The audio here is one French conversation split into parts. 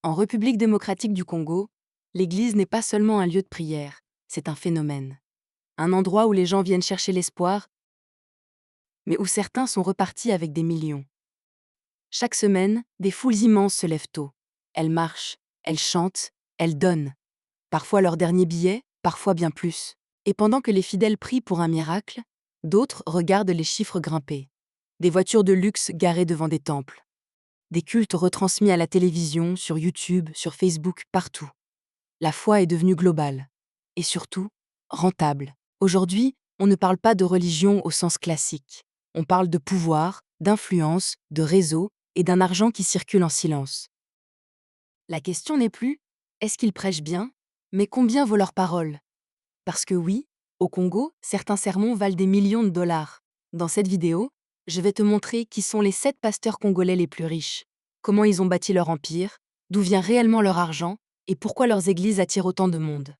En République démocratique du Congo, l'église n'est pas seulement un lieu de prière, c'est un phénomène. Un endroit où les gens viennent chercher l'espoir, mais où certains sont repartis avec des millions. Chaque semaine, des foules immenses se lèvent tôt. Elles marchent, elles chantent, elles donnent. Parfois leur dernier billet, parfois bien plus. Et pendant que les fidèles prient pour un miracle, d'autres regardent les chiffres grimper. Des voitures de luxe garées devant des temples. Des cultes retransmis à la télévision, sur YouTube, sur Facebook, partout. La foi est devenue globale. Et surtout, rentable. Aujourd'hui, on ne parle pas de religion au sens classique. On parle de pouvoir, d'influence, de réseau et d'un argent qui circule en silence. La question n'est plus est-ce qu'ils prêchent bien, mais combien vaut leur parole? Parce que oui, au Congo, certains sermons valent des millions de dollars. Dans cette vidéo, je vais te montrer qui sont les 7 pasteurs congolais les plus riches, comment ils ont bâti leur empire, d'où vient réellement leur argent et pourquoi leurs églises attirent autant de monde.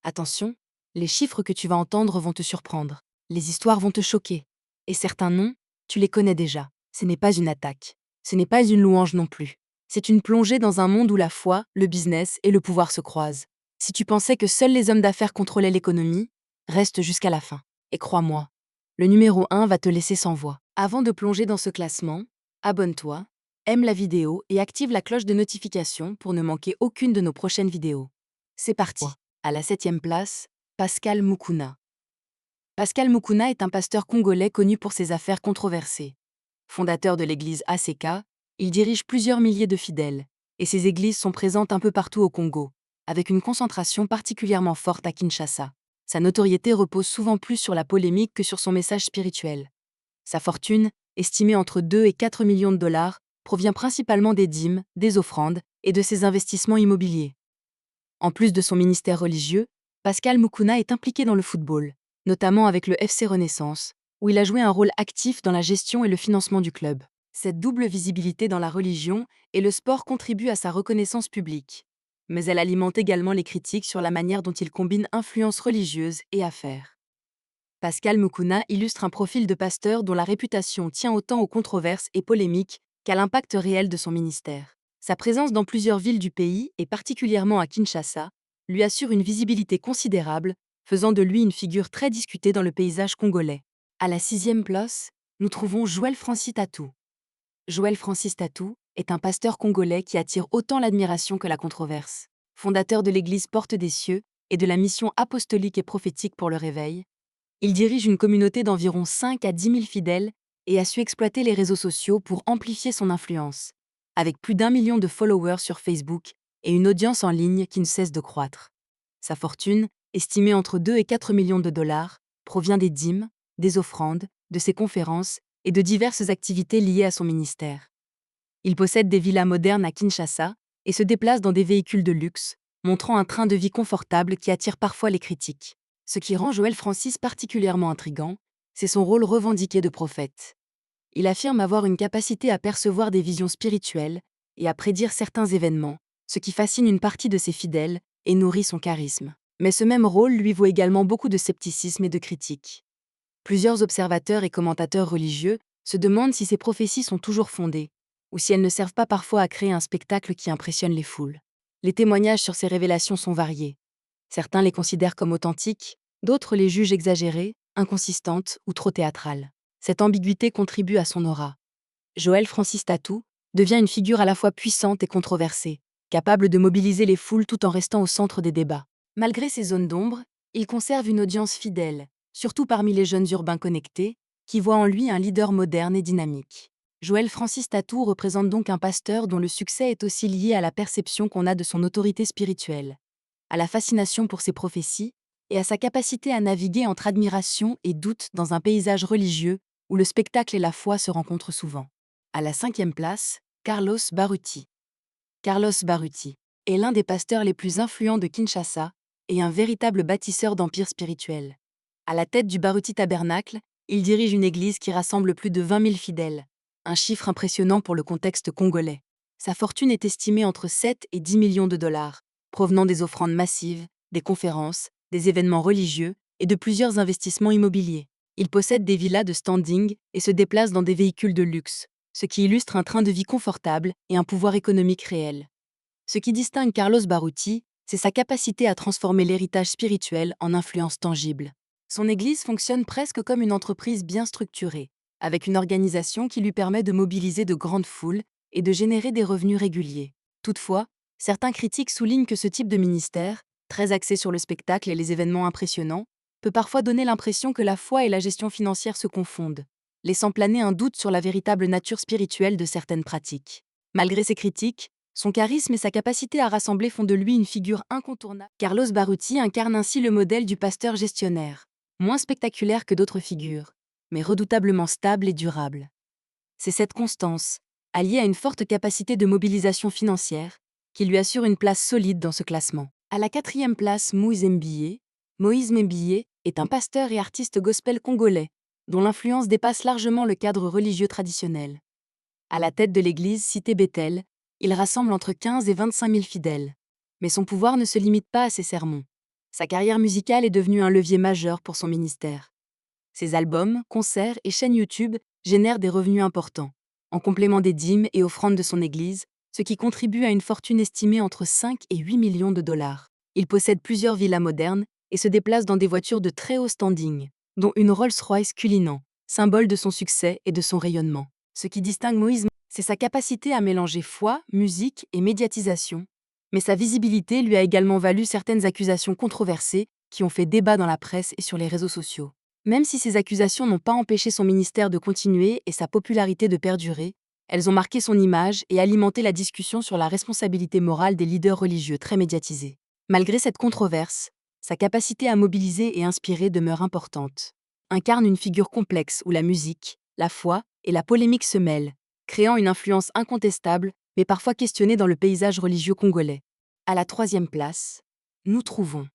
Attention, les chiffres que tu vas entendre vont te surprendre, les histoires vont te choquer, et certains noms, tu les connais déjà. Ce n'est pas une attaque, ce n'est pas une louange non plus. C'est une plongée dans un monde où la foi, le business et le pouvoir se croisent. Si tu pensais que seuls les hommes d'affaires contrôlaient l'économie, reste jusqu'à la fin. Et crois-moi, le numéro 1 va te laisser sans voix. Avant de plonger dans ce classement, abonne-toi, aime la vidéo et active la cloche de notification pour ne manquer aucune de nos prochaines vidéos. C'est parti. À la 7e place, Pascal Mukuna. Pascal Mukuna est un pasteur congolais connu pour ses affaires controversées. Fondateur de l'église ACK, il dirige plusieurs milliers de fidèles, et ses églises sont présentes un peu partout au Congo, avec une concentration particulièrement forte à Kinshasa. Sa notoriété repose souvent plus sur la polémique que sur son message spirituel. Sa fortune, estimée entre 2 et 4 millions de dollars, provient principalement des dîmes, des offrandes et de ses investissements immobiliers. En plus de son ministère religieux, Pascal Mukuna est impliqué dans le football, notamment avec le FC Renaissance, où il a joué un rôle actif dans la gestion et le financement du club. Cette double visibilité dans la religion et le sport contribue à sa reconnaissance publique. Mais elle alimente également les critiques sur la manière dont il combine influence religieuse et affaires. Pascal Mukuna illustre un profil de pasteur dont la réputation tient autant aux controverses et polémiques qu'à l'impact réel de son ministère. Sa présence dans plusieurs villes du pays, et particulièrement à Kinshasa, lui assure une visibilité considérable, faisant de lui une figure très discutée dans le paysage congolais. À la 6e place, nous trouvons Joël Francis Tatou. Joël Francis Tatou est un pasteur congolais qui attire autant l'admiration que la controverse. Fondateur de l'église Porte des Cieux et de la mission apostolique et prophétique pour le réveil, il dirige une communauté d'environ 5 à 10 000 fidèles et a su exploiter les réseaux sociaux pour amplifier son influence, avec plus d'1 million de followers sur Facebook et une audience en ligne qui ne cesse de croître. Sa fortune, estimée entre 2 et 4 millions de dollars, provient des dîmes, des offrandes, de ses conférences et de diverses activités liées à son ministère. Il possède des villas modernes à Kinshasa et se déplace dans des véhicules de luxe, montrant un train de vie confortable qui attire parfois les critiques. Ce qui rend Joël Francis particulièrement intrigant, c'est son rôle revendiqué de prophète. Il affirme avoir une capacité à percevoir des visions spirituelles et à prédire certains événements, ce qui fascine une partie de ses fidèles et nourrit son charisme. Mais ce même rôle lui vaut également beaucoup de scepticisme et de critiques. Plusieurs observateurs et commentateurs religieux se demandent si ces prophéties sont toujours fondées, ou si elles ne servent pas parfois à créer un spectacle qui impressionne les foules. Les témoignages sur ces révélations sont variés. Certains les considèrent comme authentiques, d'autres les jugent exagérées, inconsistantes ou trop théâtrales. Cette ambiguïté contribue à son aura. Joël Francis Tatou devient une figure à la fois puissante et controversée, capable de mobiliser les foules tout en restant au centre des débats. Malgré ces zones d'ombre, il conserve une audience fidèle, surtout parmi les jeunes urbains connectés, qui voient en lui un leader moderne et dynamique. Joël Francis Tatou représente donc un pasteur dont le succès est aussi lié à la perception qu'on a de son autorité spirituelle, à la fascination pour ses prophéties et à sa capacité à naviguer entre admiration et doute dans un paysage religieux où le spectacle et la foi se rencontrent souvent. À la 5e place, Carlos Baruti. Carlos Baruti est l'un des pasteurs les plus influents de Kinshasa et un véritable bâtisseur d'empire spirituel. À la tête du Baruti Tabernacle, il dirige une église qui rassemble plus de 20 000 fidèles, un chiffre impressionnant pour le contexte congolais. Sa fortune est estimée entre 7 et 10 millions de dollars, provenant des offrandes massives, des conférences, des événements religieux et de plusieurs investissements immobiliers. Il possède des villas de standing et se déplace dans des véhicules de luxe, ce qui illustre un train de vie confortable et un pouvoir économique réel. Ce qui distingue Carlos Baruti, c'est sa capacité à transformer l'héritage spirituel en influence tangible. Son église fonctionne presque comme une entreprise bien structurée, avec une organisation qui lui permet de mobiliser de grandes foules et de générer des revenus réguliers. Toutefois, certains critiques soulignent que ce type de ministère, très axé sur le spectacle et les événements impressionnants, peut parfois donner l'impression que la foi et la gestion financière se confondent, laissant planer un doute sur la véritable nature spirituelle de certaines pratiques. Malgré ces critiques, son charisme et sa capacité à rassembler font de lui une figure incontournable. Carlos Baruti incarne ainsi le modèle du pasteur gestionnaire, moins spectaculaire que d'autres figures, mais redoutablement stable et durable. C'est cette constance, alliée à une forte capacité de mobilisation financière, qui lui assure une place solide dans ce classement. À la 4e place, Moïse Mbiyé. Moïse Mbiyé est un pasteur et artiste gospel congolais, dont l'influence dépasse largement le cadre religieux traditionnel. À la tête de l'église Cité Bethel, il rassemble entre 15 et 25 000 fidèles. Mais son pouvoir ne se limite pas à ses sermons. Sa carrière musicale est devenue un levier majeur pour son ministère. Ses albums, concerts et chaînes YouTube génèrent des revenus importants, en complément des dîmes et offrandes de son église, ce qui contribue à une fortune estimée entre 5 et 8 millions de dollars. Il possède plusieurs villas modernes et se déplace dans des voitures de très haut standing, dont une Rolls-Royce Cullinan, symbole de son succès et de son rayonnement. Ce qui distingue Moïse, c'est sa capacité à mélanger foi, musique et médiatisation, mais sa visibilité lui a également valu certaines accusations controversées qui ont fait débat dans la presse et sur les réseaux sociaux. Même si ces accusations n'ont pas empêché son ministère de continuer et sa popularité de perdurer, elles ont marqué son image et alimenté la discussion sur la responsabilité morale des leaders religieux très médiatisés. Malgré cette controverse, sa capacité à mobiliser et inspirer demeure importante. Incarne une figure complexe où la musique, la foi et la polémique se mêlent, créant une influence incontestable, mais parfois questionnée dans le paysage religieux congolais. À la 3e place, nous trouvons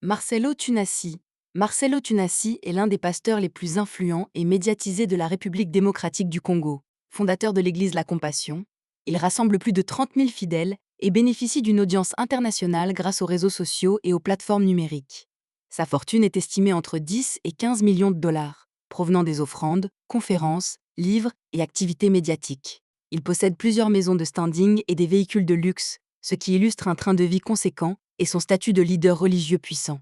Marcelo Tunasi. Marcelo Tunasi est l'un des pasteurs les plus influents et médiatisés de la République démocratique du Congo. Fondateur de l'église La Compassion, il rassemble plus de 30 000 fidèles et bénéficie d'une audience internationale grâce aux réseaux sociaux et aux plateformes numériques. Sa fortune est estimée entre 10 et 15 millions de dollars, provenant des offrandes, conférences, livres et activités médiatiques. Il possède plusieurs maisons de standing et des véhicules de luxe, ce qui illustre un train de vie conséquent et son statut de leader religieux puissant.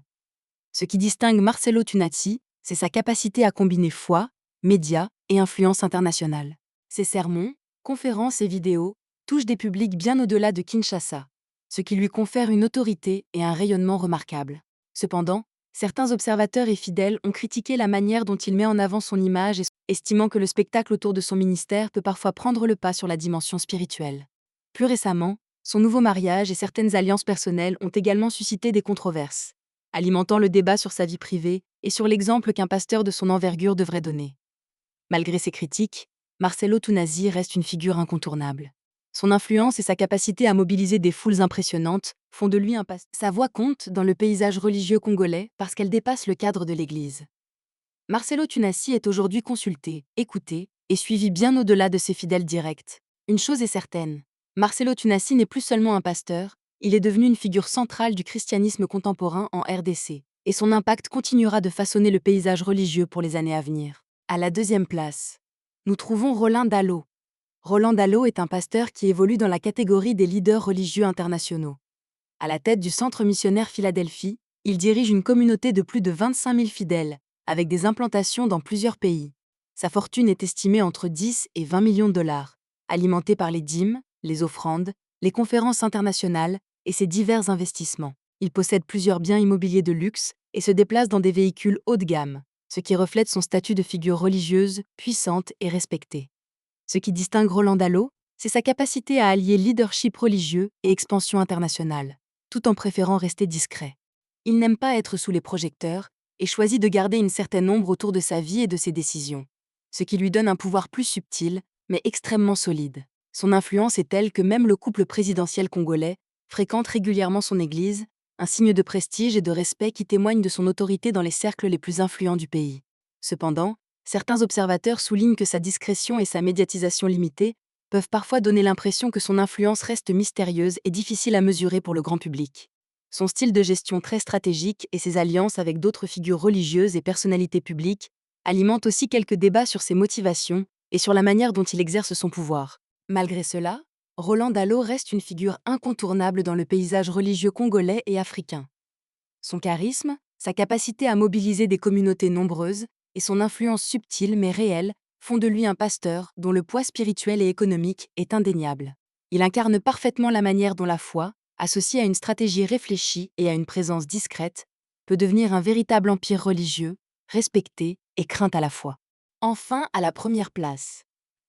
Ce qui distingue Marcelo Tunasi, c'est sa capacité à combiner foi, médias et influence internationale. Ses sermons, conférences et vidéos touchent des publics bien au-delà de Kinshasa, ce qui lui confère une autorité et un rayonnement remarquables. Cependant, certains observateurs et fidèles ont critiqué la manière dont il met en avant son image, estimant que le spectacle autour de son ministère peut parfois prendre le pas sur la dimension spirituelle. Plus récemment, son nouveau mariage et certaines alliances personnelles ont également suscité des controverses, alimentant le débat sur sa vie privée et sur l'exemple qu'un pasteur de son envergure devrait donner. Malgré ces critiques, Marcelo Tunasi reste une figure incontournable. Son influence et sa capacité à mobiliser des foules impressionnantes font de lui un pasteur. Sa voix compte dans le paysage religieux congolais parce qu'elle dépasse le cadre de l'Église. Marcelo Tunasi est aujourd'hui consulté, écouté et suivi bien au-delà de ses fidèles directs. Une chose est certaine, Marcelo Tunasi n'est plus seulement un pasteur, il est devenu une figure centrale du christianisme contemporain en RDC, et son impact continuera de façonner le paysage religieux pour les années à venir. À la 2e place, nous trouvons Roland Dallot. Roland Dallot est un pasteur qui évolue dans la catégorie des leaders religieux internationaux. À la tête du Centre missionnaire Philadelphie, il dirige une communauté de plus de 25 000 fidèles, avec des implantations dans plusieurs pays. Sa fortune est estimée entre 10 et 20 millions de dollars, alimentée par les dîmes, les offrandes, les conférences internationales et ses divers investissements. Il possède plusieurs biens immobiliers de luxe et se déplace dans des véhicules haut de gamme, ce qui reflète son statut de figure religieuse, puissante et respectée. Ce qui distingue Roland Dallot, c'est sa capacité à allier leadership religieux et expansion internationale, tout en préférant rester discret. Il n'aime pas être sous les projecteurs et choisit de garder une certaine ombre autour de sa vie et de ses décisions, ce qui lui donne un pouvoir plus subtil, mais extrêmement solide. Son influence est telle que même le couple présidentiel congolais fréquente régulièrement son église, un signe de prestige et de respect qui témoigne de son autorité dans les cercles les plus influents du pays. Cependant, certains observateurs soulignent que sa discrétion et sa médiatisation limitée peuvent parfois donner l'impression que son influence reste mystérieuse et difficile à mesurer pour le grand public. Son style de gestion très stratégique et ses alliances avec d'autres figures religieuses et personnalités publiques alimentent aussi quelques débats sur ses motivations et sur la manière dont il exerce son pouvoir. Malgré cela, Roland Dallot reste une figure incontournable dans le paysage religieux congolais et africain. Son charisme, sa capacité à mobiliser des communautés nombreuses et son influence subtile mais réelle font de lui un pasteur dont le poids spirituel et économique est indéniable. Il incarne parfaitement la manière dont la foi, associée à une stratégie réfléchie et à une présence discrète, peut devenir un véritable empire religieux, respecté et craint à la fois. Enfin, à la première place,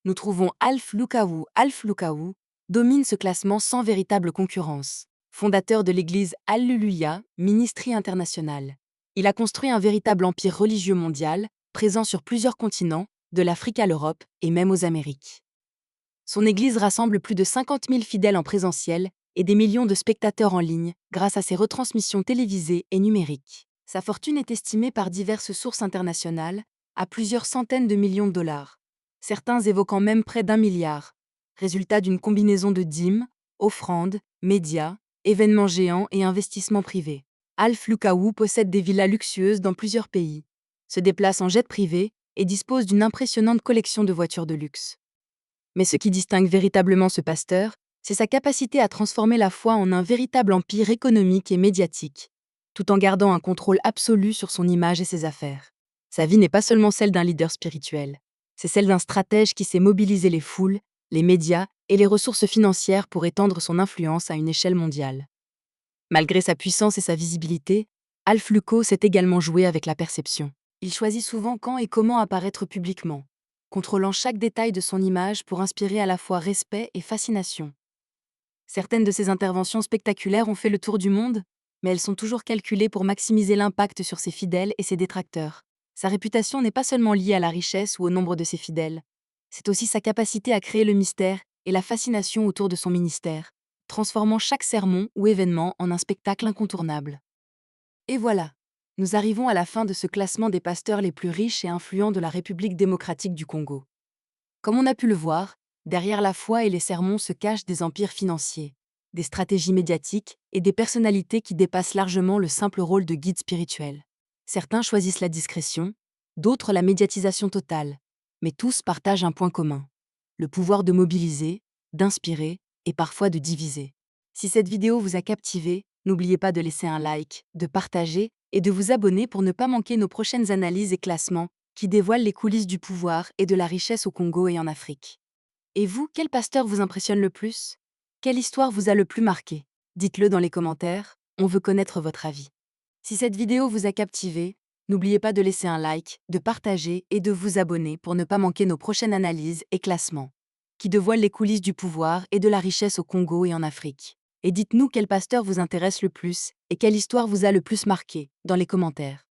nous trouvons Alph Lukawuu. Alph Lukawuu domine ce classement sans véritable concurrence. Fondateur de l'église Alléluia, Ministry International. Il a construit un véritable empire religieux mondial, présent sur plusieurs continents, de l'Afrique à l'Europe et même aux Amériques. Son église rassemble plus de 50 000 fidèles en présentiel et des millions de spectateurs en ligne grâce à ses retransmissions télévisées et numériques. Sa fortune est estimée par diverses sources internationales à plusieurs centaines de millions de dollars, certains évoquant même près d'1 milliard, résultat d'une combinaison de dîmes, offrandes, médias, événements géants et investissements privés. Alph Lukawuu possède des villas luxueuses dans plusieurs pays, se déplace en jet privé et dispose d'une impressionnante collection de voitures de luxe. Mais ce qui distingue véritablement ce pasteur, c'est sa capacité à transformer la foi en un véritable empire économique et médiatique, tout en gardant un contrôle absolu sur son image et ses affaires. Sa vie n'est pas seulement celle d'un leader spirituel, c'est celle d'un stratège qui sait mobiliser les foules, les médias et les ressources financières pour étendre son influence à une échelle mondiale. Malgré sa puissance et sa visibilité, Alph Lukawuu sait également jouer avec la perception. Il choisit souvent quand et comment apparaître publiquement, contrôlant chaque détail de son image pour inspirer à la fois respect et fascination. Certaines de ses interventions spectaculaires ont fait le tour du monde, mais elles sont toujours calculées pour maximiser l'impact sur ses fidèles et ses détracteurs. Sa réputation n'est pas seulement liée à la richesse ou au nombre de ses fidèles, c'est aussi sa capacité à créer le mystère et la fascination autour de son ministère, transformant chaque sermon ou événement en un spectacle incontournable. Et voilà, nous arrivons à la fin de ce classement des pasteurs les plus riches et influents de la République démocratique du Congo. Comme on a pu le voir, derrière la foi et les sermons se cachent des empires financiers, des stratégies médiatiques et des personnalités qui dépassent largement le simple rôle de guide spirituel. Certains choisissent la discrétion, d'autres la médiatisation totale, mais tous partagent un point commun: le pouvoir de mobiliser, d'inspirer et parfois de diviser. Si cette vidéo vous a captivé, n'oubliez pas de laisser un like, de partager et de vous abonner pour ne pas manquer nos prochaines analyses et classements qui dévoilent les coulisses du pouvoir et de la richesse au Congo et en Afrique. Et vous, quel pasteur vous impressionne le plus? Quelle histoire vous a le plus marqué? Dites-le dans les commentaires, on veut connaître votre avis. Si cette vidéo vous a captivé, n'oubliez pas de laisser un like, de partager et de vous abonner pour ne pas manquer nos prochaines analyses et classements, qui dévoilent les coulisses du pouvoir et de la richesse au Congo et en Afrique. Et dites-nous quel pasteur vous intéresse le plus et quelle histoire vous a le plus marqué dans les commentaires.